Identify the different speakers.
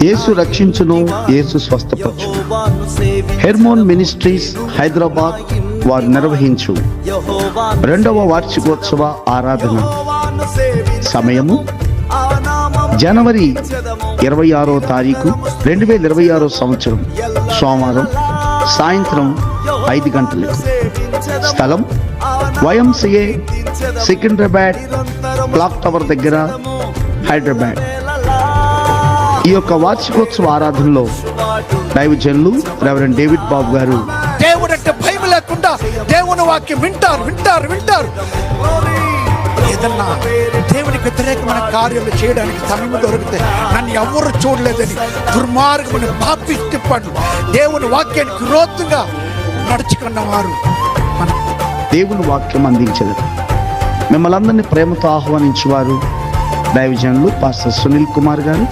Speaker 1: యేసు రక్షించును, యేసు స్వస్థపరచును. Hermon ministries Hyderabad వారు నిర్వహించు 2వ వార్షికోత్సవ ఆరాధన సమయము జనవరి 26వ తారీఖు 2026 సంవత్సరం సోమవారం సాయంత్రం 5 గంటలకు. స్థలం YMCA సికింద్రాబాద్ క్లాక్ టవర్ దగ్గర, హైదరాబాద్. ఈ యొక్క వార్షికోత్సవ ఆరాధనలో దైవజనులు రెవరెండ్ డేవిడ్ బాబు గారు
Speaker 2: దేవుడు అంటే భయం లేకుండా దేవుని వాక్యం వింటారు. ఏదన్నా దేవునికి వ్యతిరేకమైన కార్యాలు చేయడానికి సమయం దొరికితే నన్ను ఎవరు చూడలేదని దుర్మార్గముని పాపిష్టిపడు దేవుని వాక్యానికి విరోధంగా నడుచుకున్న వారు
Speaker 1: దేవుని వాక్యం అందించదు. మిమ్మల్ని అందరినీ ప్రేమతో ఆహ్వానించేవారు దైవజనులు పాస్టర్ సునీల్ కుమార్ గారు.